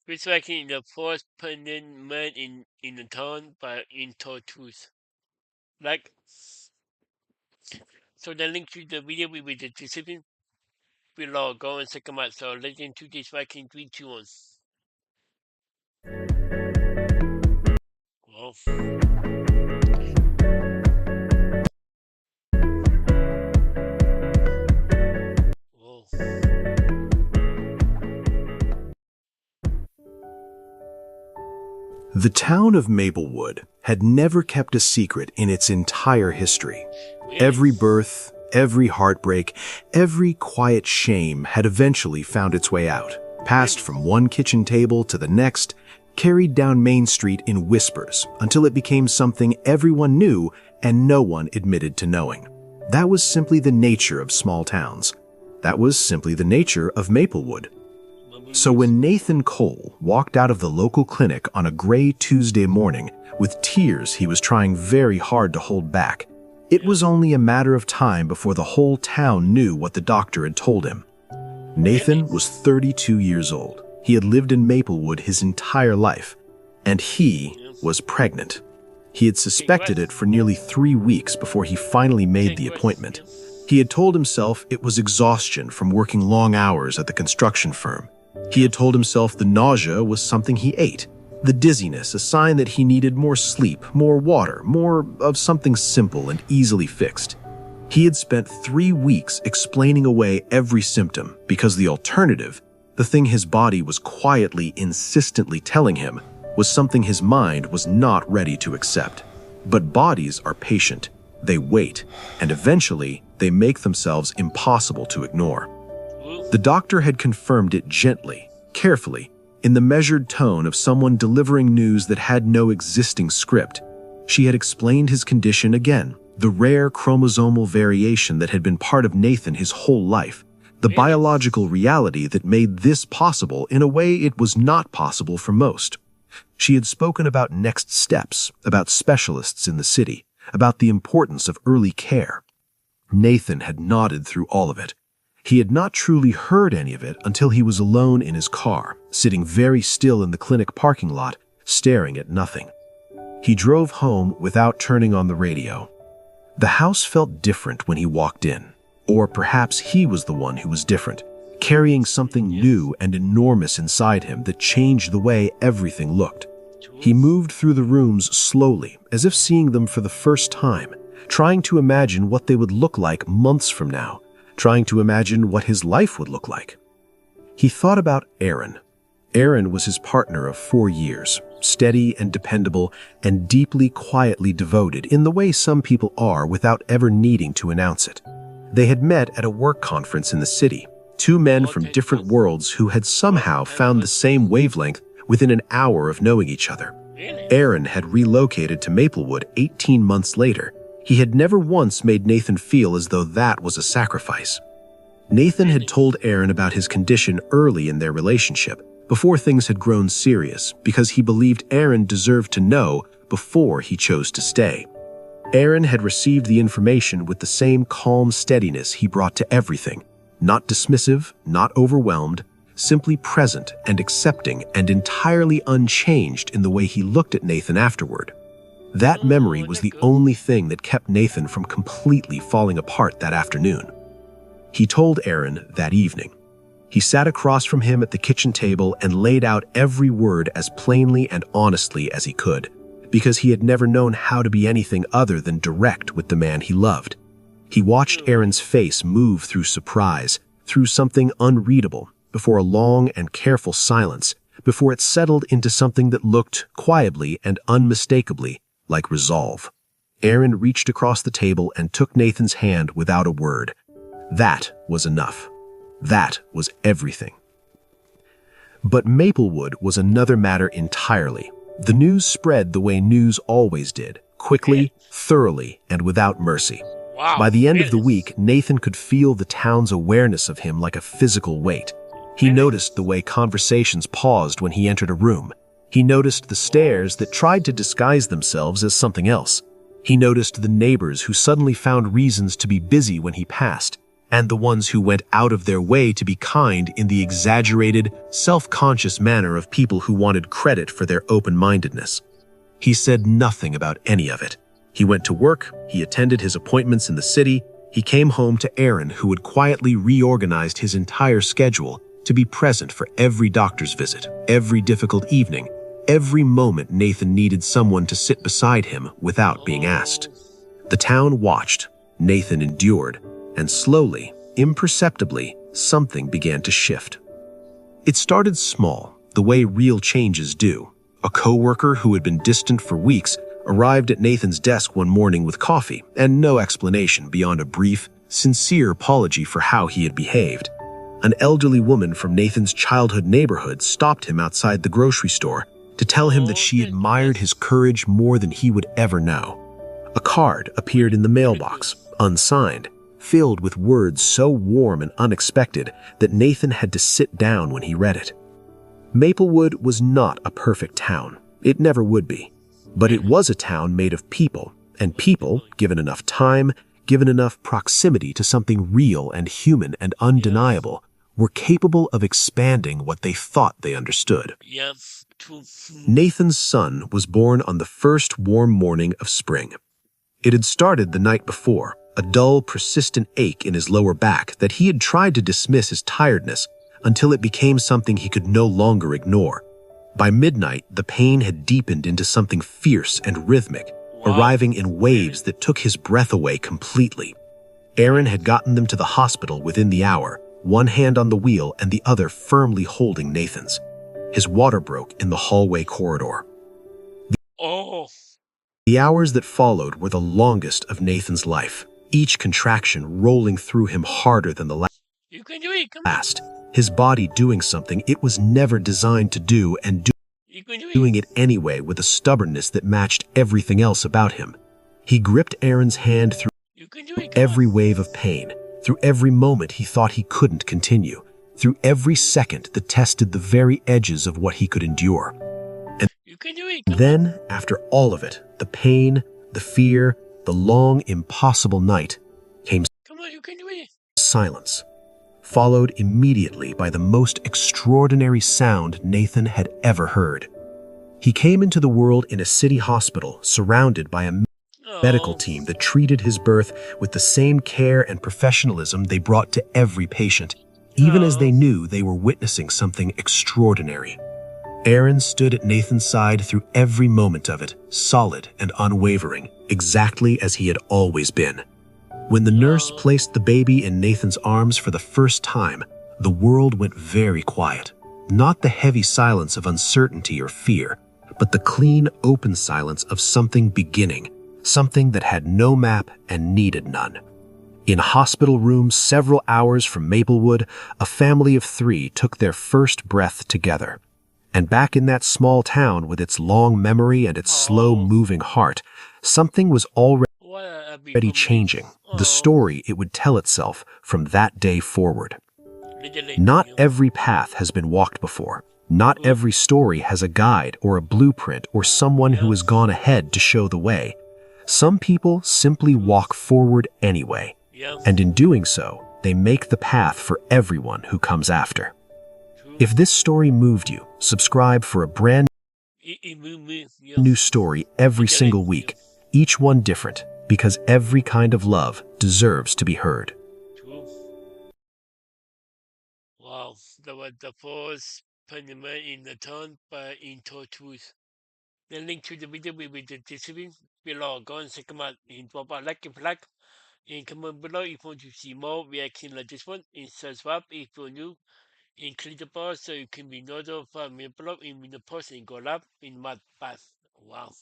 reflecting the force permanent man in the town by in told truth. Like, so the link to the video with the description below. Go and check them out. So let's get into this Viking 3, 2, 1. Whoa. Whoa. The town of Maplewood had never kept a secret in its entire history. Every birth, every heartbreak, every quiet shame had eventually found its way out, passed from one kitchen table to the next, carried down Main Street in whispers until it became something everyone knew and no one admitted to knowing. That was simply the nature of small towns. That was simply the nature of Maplewood. So when Nathan Cole walked out of the local clinic on a gray Tuesday morning, with tears he was trying very hard to hold back, it was only a matter of time before the whole town knew what the doctor had told him. Nathan was 32 years old. He had lived in Maplewood his entire life, and he was pregnant. He had suspected it for nearly 3 weeks before he finally made the appointment. He had told himself it was exhaustion from working long hours at the construction firm. He had told himself the nausea was something he ate, the dizziness a sign that he needed more sleep, more water, more of something simple and easily fixed. He had spent 3 weeks explaining away every symptom because the alternative, the thing his body was quietly, insistently telling him, was something his mind was not ready to accept. But bodies are patient. They wait, and eventually they make themselves impossible to ignore. The doctor had confirmed it gently, carefully, in the measured tone of someone delivering news that had no existing script. She had explained his condition again, the rare chromosomal variation that had been part of Nathan his whole life, the biological reality that made this possible in a way it was not possible for most. She had spoken about next steps, about specialists in the city, about the importance of early care. Nathan had nodded through all of it. He had not truly heard any of it until he was alone in his car, sitting very still in the clinic parking lot, staring at nothing. He drove home without turning on the radio. The house felt different when he walked in, or perhaps he was the one who was different, carrying something new and enormous inside him that changed the way everything looked. He moved through the rooms slowly, as if seeing them for the first time, trying to imagine what they would look like months from now, trying to imagine what his life would look like. He thought about Aaron. Aaron was his partner of 4 years, steady and dependable and deeply, quietly devoted in the way some people are without ever needing to announce it. They had met at a work conference in the city, two men from different worlds who had somehow found the same wavelength within an hour of knowing each other. Aaron had relocated to Maplewood 18 months later. He had never once made Nathan feel as though that was a sacrifice. Nathan had told Aaron about his condition early in their relationship, before things had grown serious, because he believed Aaron deserved to know before he chose to stay. Aaron had received the information with the same calm steadiness he brought to everything, not dismissive, not overwhelmed, simply present and accepting and entirely unchanged in the way he looked at Nathan afterward. That memory was the only thing that kept Nathan from completely falling apart that afternoon. He told Aaron that evening. He sat across from him at the kitchen table and laid out every word as plainly and honestly as he could, because he had never known how to be anything other than direct with the man he loved. He watched Aaron's face move through surprise, through something unreadable, before a long and careful silence, before it settled into something that looked quietly and unmistakably like resolve. Aaron reached across the table and took Nathan's hand without a word. That was enough. That was everything. But Maplewood was another matter entirely. The news spread the way news always did, quickly, thoroughly, and without mercy. By the end of the week, Nathan could feel the town's awareness of him like a physical weight. He noticed the way conversations paused when he entered a room. He noticed the stares that tried to disguise themselves as something else. He noticed the neighbors who suddenly found reasons to be busy when he passed, and the ones who went out of their way to be kind in the exaggerated, self-conscious manner of people who wanted credit for their open-mindedness. He said nothing about any of it. He went to work, he attended his appointments in the city, he came home to Aaron, who had quietly reorganized his entire schedule to be present for every doctor's visit, every difficult evening, every moment Nathan needed someone to sit beside him without being asked. The town watched, Nathan endured, and slowly, imperceptibly, something began to shift. It started small, the way real changes do. A coworker who had been distant for weeks arrived at Nathan's desk one morning with coffee and no explanation beyond a brief, sincere apology for how he had behaved. An elderly woman from Nathan's childhood neighborhood stopped him outside the grocery store to tell him that she admired his courage more than he would ever know. A card appeared in the mailbox, unsigned, filled with words so warm and unexpected that Nathan had to sit down when he read it. Maplewood was not a perfect town. It never would be. But it was a town made of people, and people, given enough time, given enough proximity to something real and human and undeniable, were capable of expanding what they thought they understood. Nathan's son was born on the first warm morning of spring. It had started the night before, a dull, persistent ache in his lower back that he had tried to dismiss as tiredness until it became something he could no longer ignore. By midnight, the pain had deepened into something fierce and rhythmic, arriving in waves that took his breath away completely. Aaron had gotten them to the hospital within the hour, one hand on the wheel and the other firmly holding Nathan's. His water broke in the hallway corridor. The hours that followed were the longest of Nathan's life, each contraction rolling through him harder than the last, his body doing something it was never designed to do and doing it anyway with a stubbornness that matched everything else about him. He gripped Aaron's hand through every wave of pain, through every moment he thought he couldn't continue, through every second that tested the very edges of what he could endure. And then, after all of it, the pain, the fear, the long, impossible night, came silence, followed immediately by the most extraordinary sound Nathan had ever heard. He came into the world in a city hospital, surrounded by a medical team that treated his birth with the same care and professionalism they brought to every patient, even as they knew they were witnessing something extraordinary. Aaron stood at Nathan's side through every moment of it, solid and unwavering, exactly as he had always been. When the nurse placed the baby in Nathan's arms for the first time, the world went very quiet. Not the heavy silence of uncertainty or fear, but the clean, open silence of something beginning, something that had no map and needed none. In a hospital room several hours from Maplewood, a family of 3 took their first breath together. And back in that small town with its long memory and its slow-moving heart, something was already changing, the story it would tell itself from that day forward. Not every path has been walked before. Not every story has a guide or a blueprint or someone who has gone ahead to show the way. Some people simply walk forward anyway, and in doing so, they make the path for everyone who comes after. If this story moved you, subscribe for a brand new story every single week, each one different, because every kind of love deserves to be heard. Wow, that was the first Pokemon in the town by Into Truth. The link to the video will be in the description below. Go and check them out. In pop like and flag. And comment below if you want to see more reaction like this one. And subscribe if you're new. And click the bell so you can be notified when I upload and when the post and go live in my path. Wow.